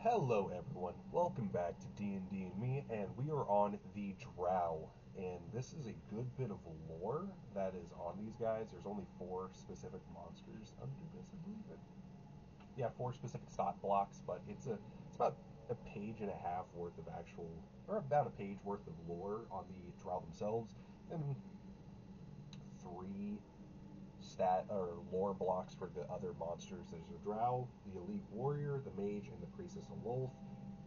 Hello everyone, welcome back to D&D and Me, and we are on the Drow, and this is a good bit of lore that is on these guys. There's only 4 specific monsters under this, I believe it. Yeah, 4 specific stat blocks, but it's about a page and a half worth of actual, or about a page worth of lore on the Drow themselves, and 3 stat or lore blocks for the other monsters. There's a Drow, the Elite Warrior, the Mage, and the Priestess of Lolth.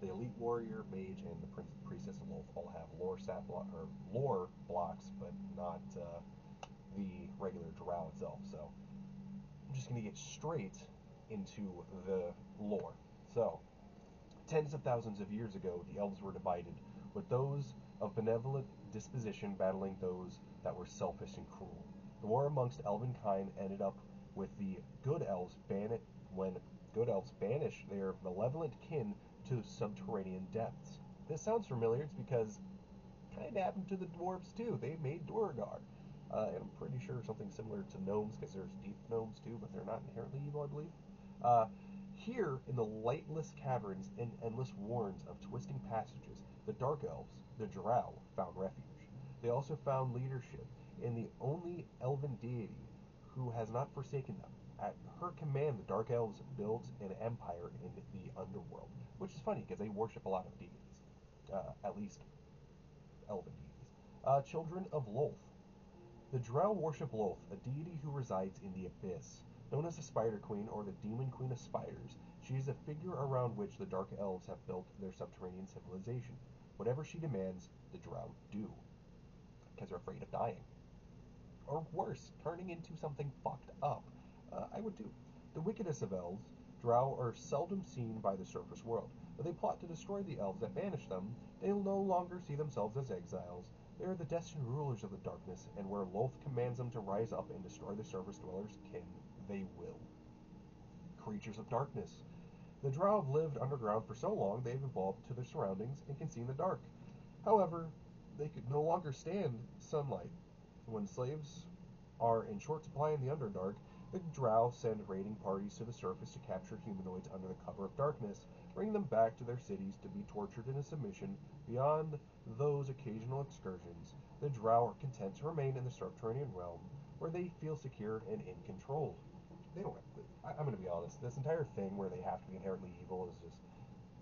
The Elite Warrior, Mage, and the Priestess of Lolth all have lore blocks, but not the regular Drow itself. So I'm just going to get straight into the lore. So, tens of thousands of years ago, the elves were divided, with those of benevolent disposition battling those that were selfish and cruel. The war amongst elvenkind ended up with the good elves when good elves banished their malevolent kin to subterranean depths. This sounds familiar. It's because it kind of happened to the dwarves too. They made Duergar. And I'm pretty sure something similar to gnomes, because there's deep gnomes too, but they're not inherently evil, I believe. Here, in the lightless caverns and endless warrens of twisting passages, the Dark Elves, the Drow, found refuge. They also found leadership in the only elven deity who has not forsaken them. At her command, the Dark Elves built an empire in the underworld, which is funny because they worship a lot of deities, at least elven deities. Children of Lolth. The Drow worship Lolth, a deity who resides in the abyss. Known as the Spider Queen or the Demon Queen of Spiders, she is a figure around which the Dark Elves have built their subterranean civilization. Whatever she demands, the Drow do, because they're afraid of dying. Or worse, turning into something fucked up. I would too. The wickedest of elves, Drow are seldom seen by the surface world. But they plot to destroy the elves that banished them. They will no longer see themselves as exiles. They are the destined rulers of the darkness, and where Lolth commands them to rise up and destroy the surface dwellers' kin, they will. Creatures of darkness. The Drow have lived underground for so long they have evolved to their surroundings and can see in the dark. However, they could no longer stand sunlight. When slaves are in short supply in the Underdark, the Drow send raiding parties to the surface to capture humanoids under the cover of darkness, bring them back to their cities to be tortured into submission. Beyond those occasional excursions, the Drow are content to remain in the subterranean realm, where they feel secure and in control. They don't. I'm going to be honest. This entire thing where they have to be inherently evil is just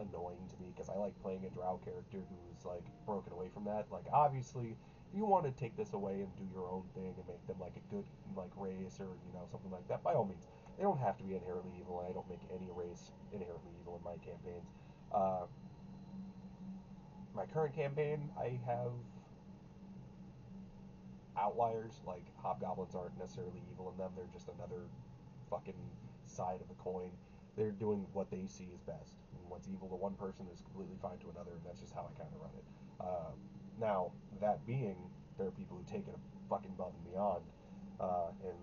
annoying to me, because I like playing a Drow character who's like broken away from that. Like, obviously, if you want to take this away and do your own thing and make them like a good like race or something like that, by all means. They don't have to be inherently evil, and I don't make any race inherently evil in my campaigns. My current campaign, I have outliers. Like, hobgoblins aren't necessarily evil in them. They're just another fucking side of the coin. They're doing what they see as best. And what's evil to one person is completely fine to another, and that's just how I kind of run it. Now, that being, there are people who take it fucking above and beyond, and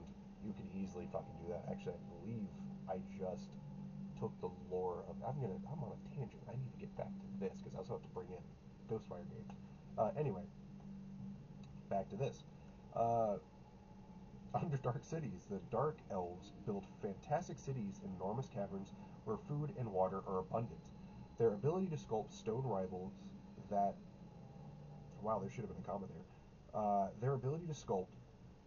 you can easily fucking do that. Actually, I believe I just took the lore of... I'm on a tangent. I need to get back to this, because I also have to bring in Ghostfire games. Anyway, back to this. Underdark cities. The Dark Elves built fantastic cities in enormous caverns where food and water are abundant. Their ability to sculpt stone rivals that... Wow, there should have been a comma there. Their ability to sculpt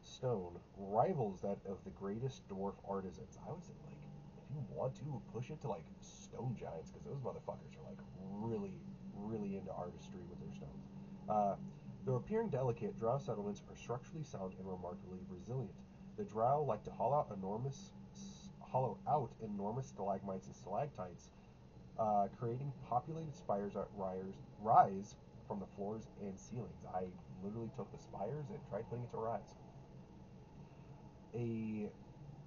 stone rivals that of the greatest dwarf artisans. I would say, like, if you want to, push it to, like, stone giants, because those motherfuckers are, like, really, really into artistry with their stones. Though appearing delicate, Drow settlements are structurally sound and remarkably resilient. The Drow like to hollow out enormous stalagmites and stalactites, creating populated spires that rise from the floors and ceilings. I literally took the spires and tried putting it to rise. A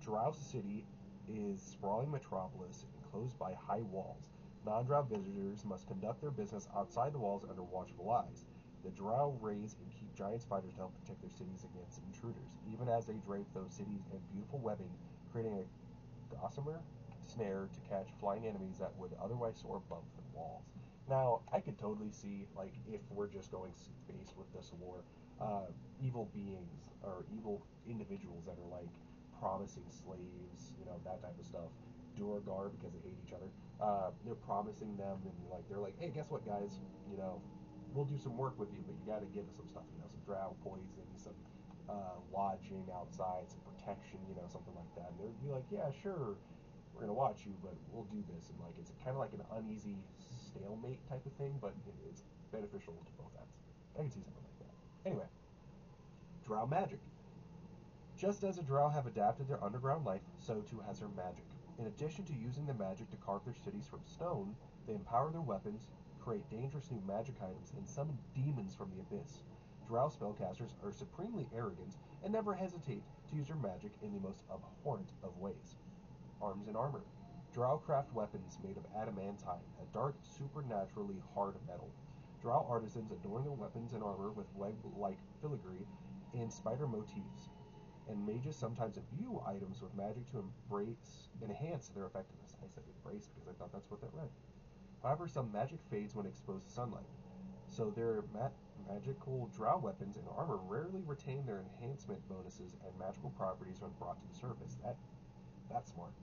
Drow city is sprawling metropolis enclosed by high walls. Non-Drow visitors must conduct their business outside the walls under watchful eyes. The Drow raise and keep giant spiders to help protect their cities against intruders, even as they drape those cities in beautiful webbing, creating a gossamer snare to catch flying enemies that would otherwise soar above the walls. Now, I could totally see, like, if we're just going space with this lore, evil beings or evil individuals that are like promising slaves, that type of stuff, Duergar because they hate each other. They're promising them, and they're like, hey, guess what, guys? You know, we'll do some work with you, but you got to give us some stuff. You know, some drow poison, some lodging outside, some protection. You know, something like that. And they'd be like, yeah, sure, we're gonna watch you, but we'll do this. And it's kind of like an uneasy stalemate type of thing, but it's beneficial to both ends. I can see something like that. Anyway, drow magic. Just as the Drow have adapted their underground life, so too has their magic. In addition to using the magic to carve their cities from stone, they empower their weapons, create dangerous new magic items, and summon demons from the abyss. Drow spellcasters are supremely arrogant and never hesitate to use their magic in the most abhorrent of ways. Arms and armor. Drow craft weapons made of adamantine, a dark, supernaturally hard metal. Drow artisans adorn their weapons and armor with web-like filigree and spider motifs, and mages sometimes imbue items with magic to enhance their effectiveness. I said embrace because I thought that's what that meant. However, some magic fades when exposed to sunlight, so their magical drow weapons and armor rarely retain their enhancement bonuses and magical properties when brought to the surface. That's smart.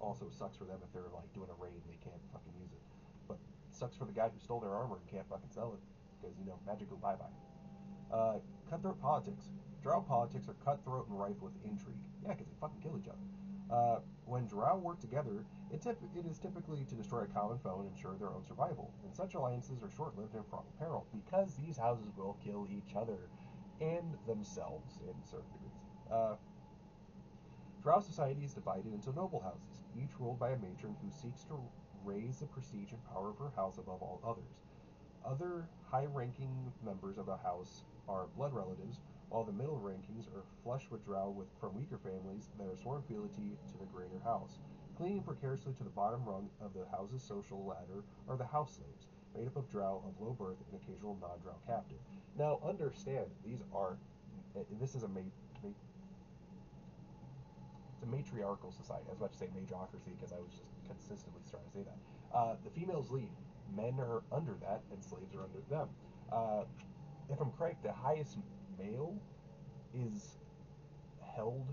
Also sucks for them if they're doing a raid and they can't fucking use it. But it sucks for the guy who stole their armor and can't fucking sell it because magic go bye-bye. Cutthroat politics. Drow politics are cutthroat and rife with intrigue. Yeah, because they fucking kill each other. When Drow work together, it is typically to destroy a common foe and ensure their own survival. And such alliances are short-lived and fraught with peril, because these houses will kill each other and themselves in certain degrees. Drow society is divided into noble houses, each ruled by a matron who seeks to raise the prestige and power of her house above all others. Other high-ranking members of the house are blood relatives, while the middle rankings are flush with drow from weaker families that are sworn fealty to the greater house. Clinging precariously to the bottom rung of the house's social ladder are the house slaves, made up of drow of low birth and occasional non-drow captive. Now, understand, this is it's a matriarchal society. I was about to say mageocracy because I was just consistently trying to say that. The females lead. Men are under that, and slaves are under them. If I'm correct, the highest male is held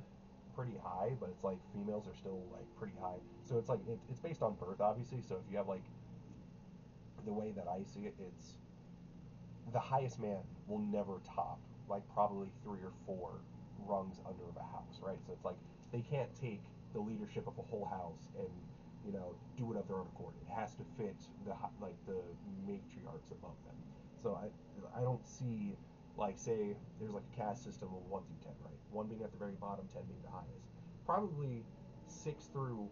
pretty high, but it's females are still pretty high. So it's based on birth, obviously. So if you have the way that I see it, it's the highest man will never top probably 3 or 4 rungs under of a house, right? So it's they can't take the leadership of a whole house and do it of their own accord. It has to fit the matriarchs above them. So I don't see say there's a caste system of 1 through 10, right? 1 being at the very bottom, 10 being the highest. Probably 6 through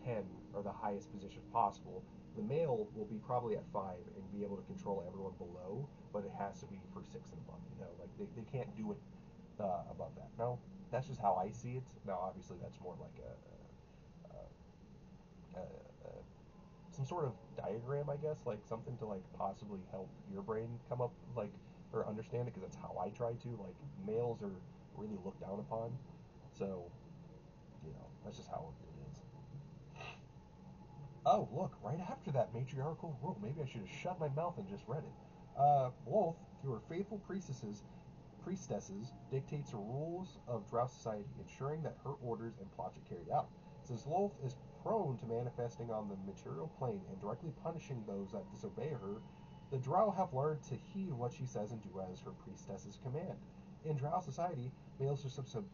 10 are the highest positions possible. The male will be probably at 5 and be able to control everyone below, but it has to be for 6 and above. They can't do it above that. No, that's just how I see it. Now, obviously, that's more some sort of diagram, I guess, something to possibly help your brain come up or understand it, because that's how I try to. Males are really looked down upon, so that's just how it is. Oh, look, right after that matriarchal rule, maybe I should have shut my mouth and just read it. Wolf, through her faithful priestesses, dictates the rules of Drow society, ensuring that her orders and plots are carried out. Since Lolth is prone to manifesting on the material plane and directly punishing those that disobey her, the Drow have learned to heed what she says and do as her priestesses command. In Drow society, males are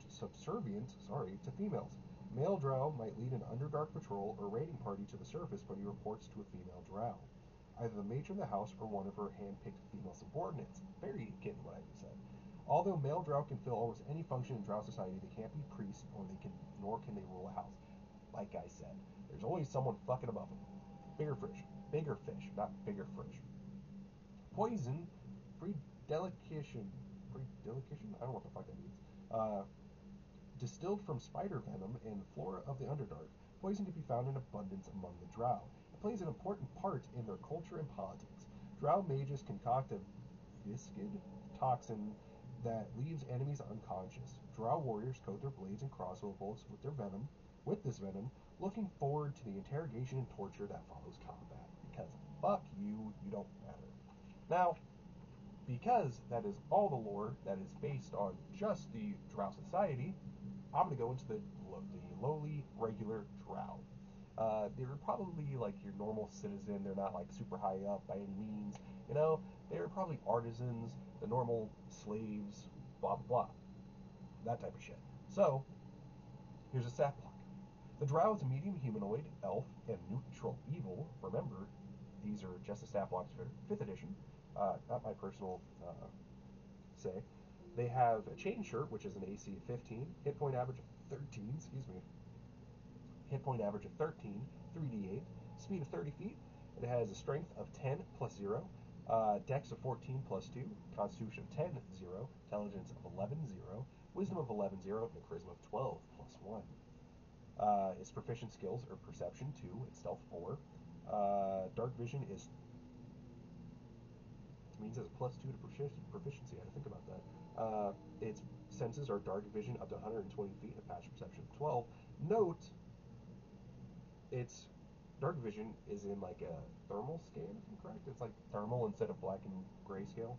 subservient to females. Male Drow might lead an Underdark patrol or raiding party to the surface, but he reports to a female Drow, either the matron of the house or one of her hand-picked female subordinates. Very akin to what I just said. Although male Drow can fill almost any function in Drow society, they can't be priests, nor can they rule a house. Like I said, there's always someone fucking above them. Bigger fish, not bigger fish. Poison, predelication. I don't know what the fuck that means. Distilled from spider venom and flora of the Underdark, poison can be found in abundance among the Drow. It plays an important part in their culture and politics. Drow mages concoct a viscid toxin that leaves enemies unconscious. Drow warriors coat their blades and crossbow bolts with this venom, looking forward to the interrogation and torture that follows combat. Because fuck you, you don't matter. Now, because that is all the lore that is based on just the Drow society, I'm going to go into the lowly, regular Drow. They're probably like your normal citizen. They're not like super high up by any means. You know, they're probably artisans, the normal slaves, blah blah blah, that type of shit. So here's a stat block. The Drow is a medium humanoid, elf, and neutral evil. Remember, these are just the stat blocks for 5th edition, not my personal say. They have a chain shirt, which is an AC of 15, hit point average of 13, excuse me, hit point average of 13, 3d8, speed of 30 feet. It has a strength of 10 plus 0, dex of 14 plus 2, constitution of 10, 0, intelligence of 11, 0, wisdom of 11, 0, and a charisma of 12 plus 1. Its proficient skills are perception 2 and stealth 4. Dark vision is means it's a plus 2 to proficiency. I had to think about that. Its senses are dark vision up to 120 feet and patch perception of 12. Note, its dark vision is in like a thermal scan, if I'm correct. It's like thermal instead of black and gray scale.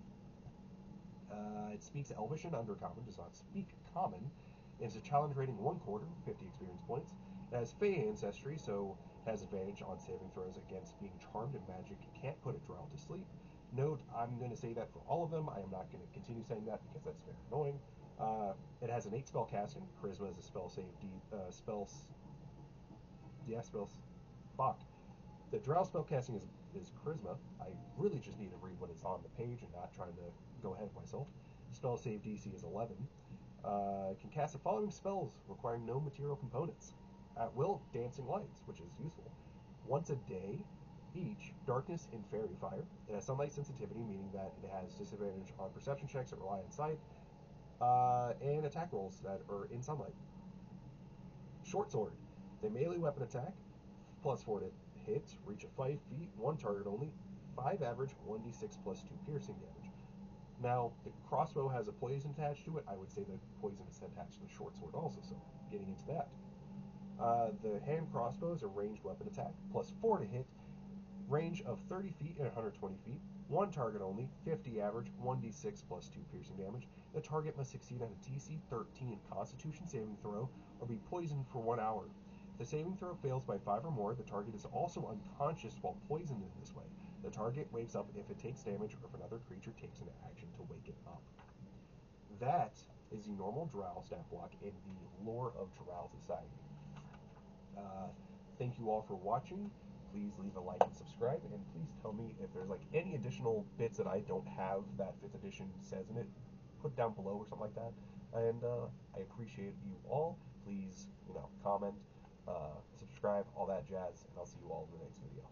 It speaks Elvish and Undercommon, does not speak Common. It's a challenge rating 1/4, 50 experience points. It has Fey ancestry, so it has advantage on saving throws against being charmed, and magic can't put a Drow to sleep. Note, I'm going to say that for all of them. I am not going to continue saying that because that's very annoying. It has innate spell casting. Charisma is a spell save. Fuck. The Drow spell casting is Charisma. I really just need to read what is on the page and not trying to go ahead of myself. Spell save DC is 11. Can cast the following spells requiring no material components. At will, Dancing Lights, which is useful. Once a day, each, Darkness and Fairy Fire. It has sunlight sensitivity, meaning that it has disadvantage on perception checks that rely on sight, and attack rolls that are in sunlight. Short Sword. The melee weapon attack, plus 4 to hit, reach of 5 feet, 1 target only, 5 average, 1d6 plus 2 piercing damage. Now, the crossbow has a poison attached to it. I would say the poison is attached to the short sword also, so getting into that. The hand crossbow is a ranged weapon attack, plus 4 to hit, range of 30 feet and 120 feet, 1 target only, 50 average, 1d6 plus 2 piercing damage. The target must succeed on a DC 13 Constitution saving throw or be poisoned for 1 hour. If the saving throw fails by 5 or more, the target is also unconscious while poisoned in this way. The target wakes up if it takes damage or if another creature takes an action to wake it up. That is the normal Drow stat block in the lore of Drow Society. Thank you all for watching. Please leave a like and subscribe, and please tell me if there's like any additional bits that I don't have that 5th edition says in it. Put it down below or something like that. And I appreciate you all. Please, comment, subscribe, all that jazz, and I'll see you all in the next video.